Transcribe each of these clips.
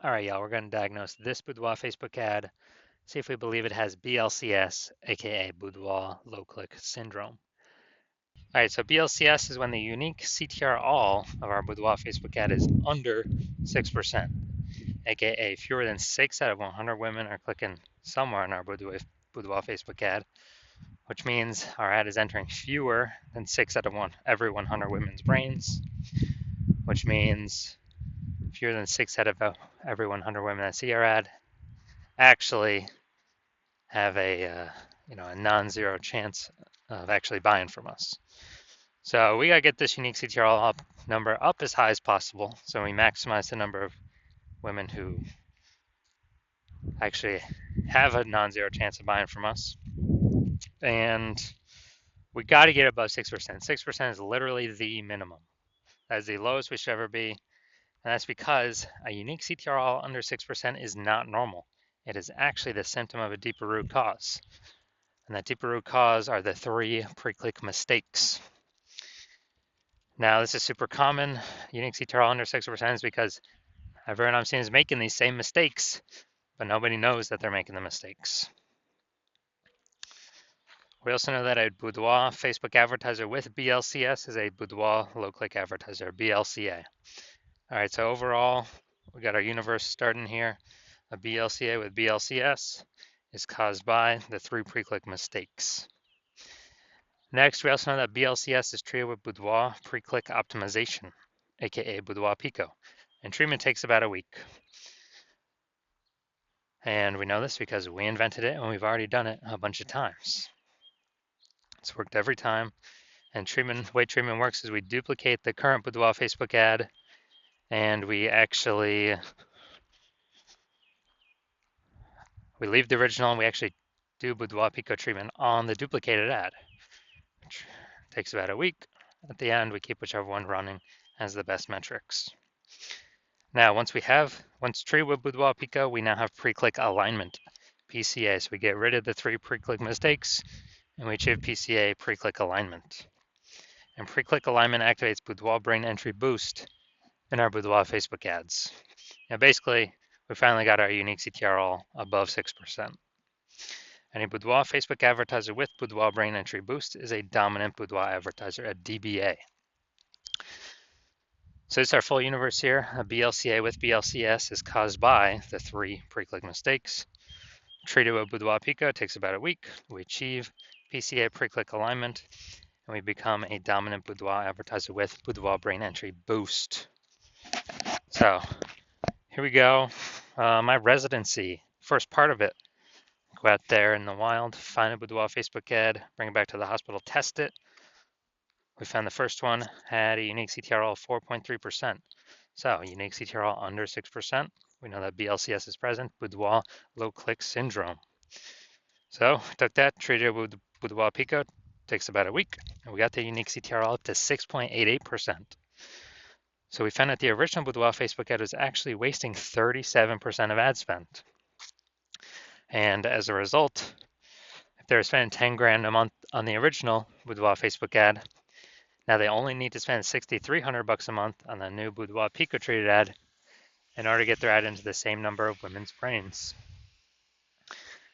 All right, y'all, we're going to diagnose this Boudoir Facebook ad, see if we believe it has BLCS, aka Boudoir Low Click Syndrome. All right, so BLCS is when the unique CTR all of our Boudoir Facebook ad is under 6%, aka fewer than 6 out of 100 women are clicking somewhere in our Boudoir Facebook ad, which means our ad is entering fewer than 6 out of every 100 women's brains, which means fewer than 6 out of every 100 women that see our ad actually have a non-zero chance of actually buying from us. So we gotta get this unique CTR number up as high as possible, so we maximize the number of women who actually have a non-zero chance of buying from us. And we got to get above 6%. 6% is literally the minimum. That is the lowest we should ever be. And that's because a unique CTR all under 6% is not normal. It is actually the symptom of a deeper root cause. And that deeper root cause are the 3 pre-click mistakes. Now, this is super common. Unique CTR all under 6% is because everyone I'm seeing is making these same mistakes, but nobody knows that they're making the mistakes. We also know that a Boudoir Facebook advertiser with BLCS is a Boudoir low-click advertiser, BLCA. All right, so overall, we got our universe starting here. A BLCA with BLCS is caused by the 3 pre-click mistakes. Next, we also know that BLCS is treated with Boudoir pre-click optimization, aka Boudoir Pico, and treatment takes about a week. And we know this because we invented it and we've already done it a bunch of times. It's worked every time. And the way treatment works is we duplicate the current Boudoir Facebook ad, and we leave the original and we actually do Boudoir Pico treatment on the duplicated ad, which takes about a week. At the end, we keep whichever one running as the best metrics. Now, once treated with Boudoir Pico, we now have pre-click alignment, PCA. So we get rid of the 3 pre-click mistakes and we achieve PCA, pre-click alignment. And pre-click alignment activates Boudoir brain entry boost in our Boudoir Facebook ads. Now, basically, we finally got our unique CTR all above 6%. And a Boudoir Facebook advertiser with Boudoir brain entry boost is a dominant Boudoir advertiser, a DBA. So this is our full universe here. A BLCA with BLCS is caused by the 3 pre-click mistakes. Treated with Boudoir Pico takes about a week. We achieve PCA pre-click alignment, and we become a dominant Boudoir advertiser with Boudoir brain entry boost. So here we go. My residency, first part of it. Go out there in the wild, find a Boudoir Facebook ad, bring it back to the hospital, test it. We found the first one had a unique CTR of 4.3%. So unique CTR under 6%. We know that BLCS is present, Boudoir low click syndrome. So took that, treated it with Boudoir Pico, takes about a week, and we got the unique CTR up to 6.88%. So we found that the original Boudoir Facebook ad was actually wasting 37% of ad spend. And as a result, if they're spending 10 grand a month on the original Boudoir Facebook ad, now they only need to spend $6,300 a month on the new Boudoir Pico treated ad in order to get their ad into the same number of women's brains.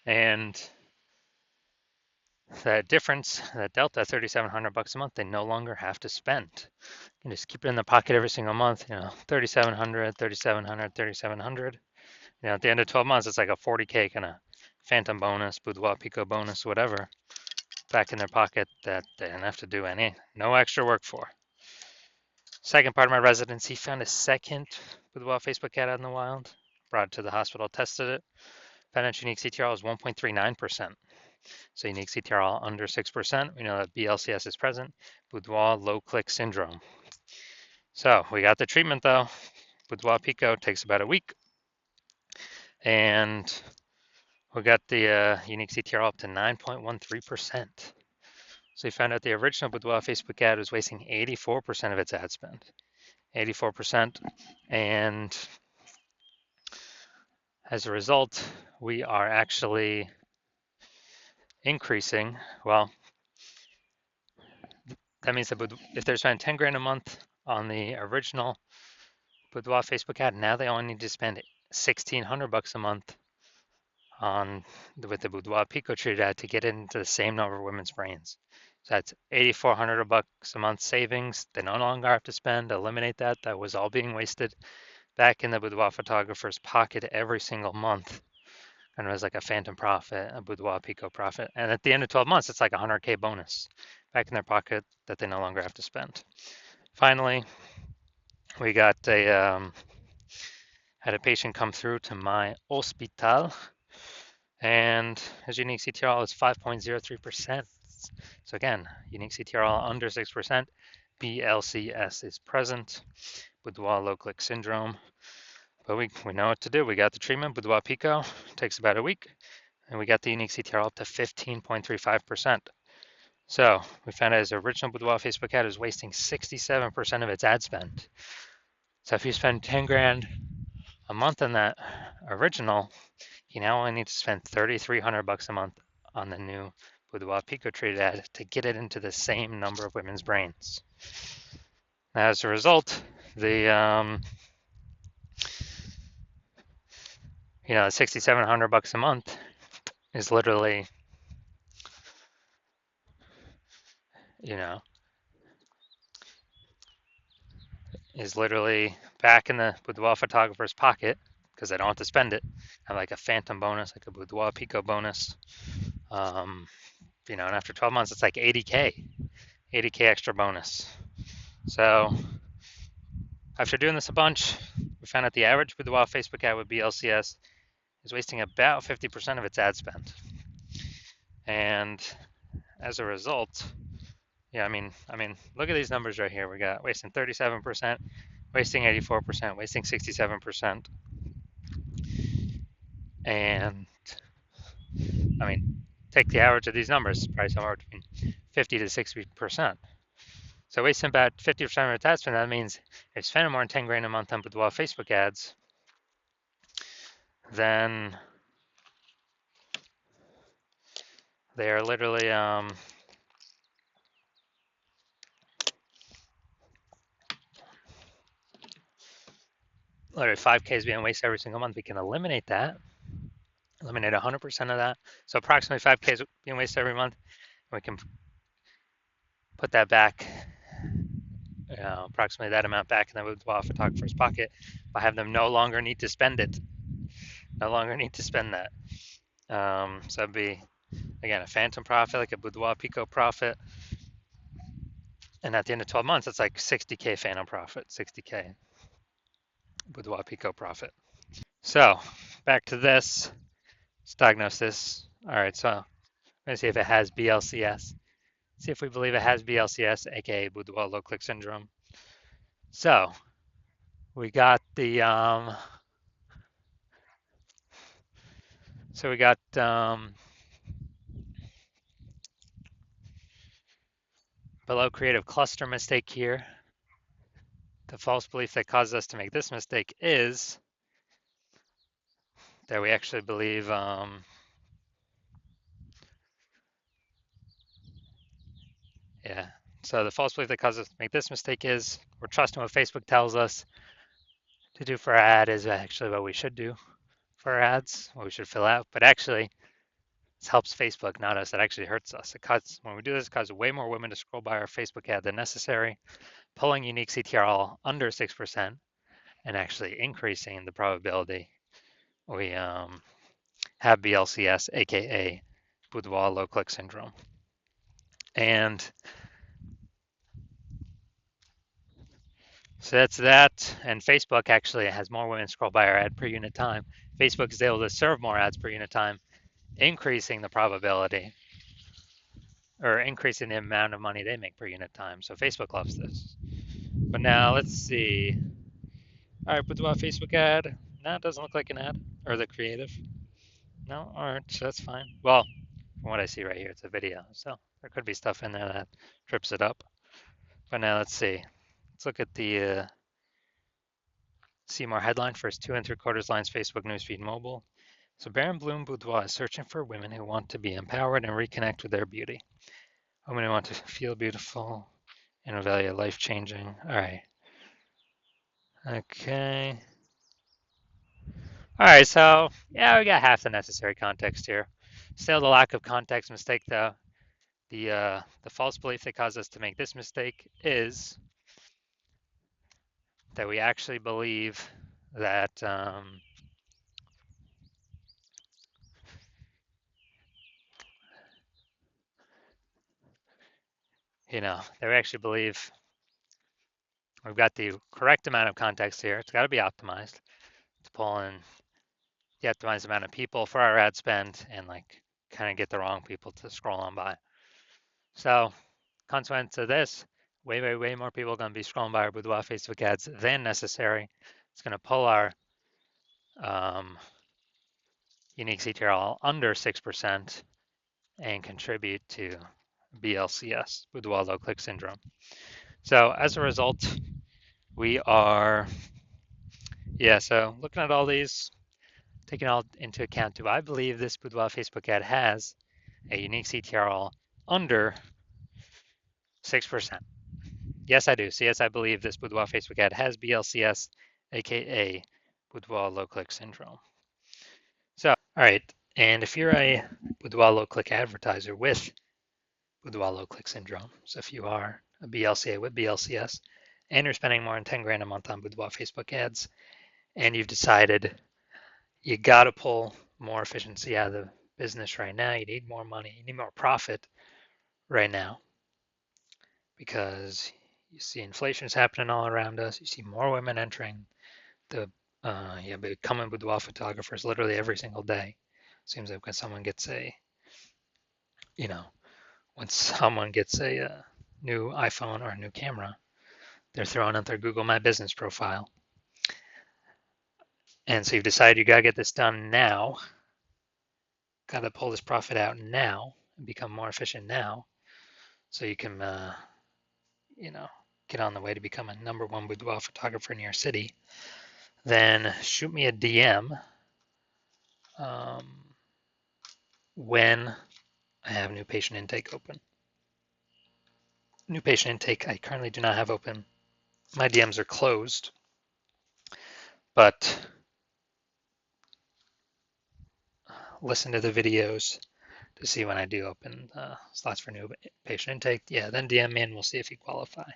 And that difference, that delta, $3,700 a month, they no longer have to spend. You can just keep it in the pocket every single month, $3,700, $3,700, $3,700. At the end of 12 months, it's like a 40K kind of phantom bonus, Boudoir Pico bonus, whatever, back in their pocket that they didn't have to do no extra work for. Second part of my residency, found a second Boudoir Facebook ad out in the wild, brought it to the hospital, tested it, found its unique CTR was 1.39%. So unique CTR under 6%. We know that BLCS is present, Boudoir low click syndrome. So we got the treatment though. Boudoir Pico takes about a week. And we got the unique CTR up to 9.13%. So we found out the original Boudoir Facebook ad was wasting 84% of its ad spend. 84%. And as a result, we are actually increasing. Well, that means that if they're spending 10 grand a month on the original Boudoir Facebook ad, now they only need to spend $1,600 a month on with the Boudoir Pico treated ad to get it into the same number of women's brains. So that's $8,400 a month savings. They no longer have to spend. Eliminate that. That was all being wasted back in the boudoir photographer's pocket every single month. And it was like a phantom profit, a Boudoir Pico profit. And at the end of 12 months, it's like a 100K bonus back in their pocket that they no longer have to spend. Finally, we got had a patient come through to my hospital, and his unique CTRL is 5.03%. So again, unique CTRL under 6%, BLCS is present, Boudoir low click syndrome. But we know what to do. We got the treatment, Boudoir Pico, takes about a week, and we got the unique CTRL up to 15.35%. So we found out his original Boudoir Facebook ad was wasting 67% of its ad spend. So if you spend 10 grand a month on that original, you now only need to spend $3,300 a month on the new Boudoir Pico treated ad to get it into the same number of women's brains. Now, as a result, the $6,700 a month is literally, back in the Boudoir photographer's pocket because they don't have to spend it. Have like a phantom bonus, like a Boudoir Pico bonus. And after 12 months, it's like 80K extra bonus. So after doing this a bunch, we found out the average Boudoir Facebook ad with BLCS is wasting about 50% of its ad spend. And as a result, look at these numbers right here. We got wasting 37%, wasting 84%, wasting 67%. And take the average of these numbers, probably somewhere between 50 to 60%. So wasting about 50% of its ad spend, that means if you're spending more than 10 grand a month on Boudoir Facebook ads, then they are literally 5K is being wasted every single month. We can eliminate that, eliminate 100% of that. So approximately 5K is being wasted every month. We can put that back, approximately that amount back in the Boudoir photographer's pocket by having them no longer need to spend it, no longer need to spend that. So it'd be, again, a phantom profit, like a Boudoir Pico profit. And at the end of 12 months, it's like 60K phantom profit, 60K Boudoir Pico profit. So back to this. Let's diagnose this. All right, so let's see if it has BLCS. See if we believe it has BLCS, aka Boudoir low click syndrome. So we got the below creative cluster mistake here. The false belief that causes us to make this mistake is that we actually believe so the false belief that causes us to make this mistake is we're trusting what Facebook tells us to do for our ad is actually what we should do for our ads, what we should fill out. But actually, this helps Facebook, not us. It actually hurts us. When we do this, it causes way more women to scroll by our Facebook ad than necessary, pulling unique CTRL under 6% and actually increasing the probability we have BLCS, aka Boudoir low click syndrome. And so that's that. And Facebook actually has more women scroll by our ad per unit time. Facebook is able to serve more ads per unit time, increasing the probability or increasing the amount of money they make per unit time. So Facebook loves this. But now let's see. All right, Boudoir Facebook ad. No, it doesn't look like an ad or the creative. No, all right, so that's fine. Well, from what I see right here, it's a video. So there could be stuff in there that trips it up. But now let's see. Let's look at the see more headline. First 2 3/4 lines, Facebook newsfeed mobile. So Baron Bloom Boudoir is searching for women who want to be empowered and reconnect with their beauty. Women who want to feel beautiful and value life-changing. All right. Okay. All right, so yeah, we got half the necessary context here. Still, the lack of context mistake, though. The false belief that caused us to make this mistake is that we actually believe that that we actually believe we've got the correct amount of context here. It's got to be optimized to pull in the optimized amount of people for our ad spend and like kind of get the wrong people to scroll on by. So, consequence of this, way more people are going to be scrolling by our Boudoir Facebook ads than necessary. It's going to pull our um, unique CTRL under 6% and contribute to BLCS, Boudoir low click syndrome. So as a result, we are, so looking at all these, taking all into account, do I believe this Boudoir Facebook ad has a unique CTRL under 6%? Yes, I do. So yes, I believe this Boudoir Facebook ad has BLCS, aka Boudoir low click syndrome. So, all right, and if you're a Boudoir low click advertiser with Boudoir low click syndrome, so if you are a BLCA with BLCS and you're spending more than 10 grand a month on Boudoir Facebook ads, and you've decided you got to pull more efficiency out of the business right now, you need more money, you need more profit right now because you see inflation is happening all around us, you see more women entering the becoming boudoir photographers literally every single day. Seems like when someone gets a, you know, when someone gets a, new iPhone or a new camera, they're throwing out their Google My Business profile. And so you've decided you gotta get this done now, gotta pull this profit out now, and become more efficient now, so you can, you know, get on the way to become a #1 boudoir photographer in your city. Then shoot me a DM when I have new patient intake open. New patient intake I currently do not have open. My DMs are closed, but listen to the videos to see when I do open slots for new patient intake. Yeah, then DM me and we'll see if you qualify.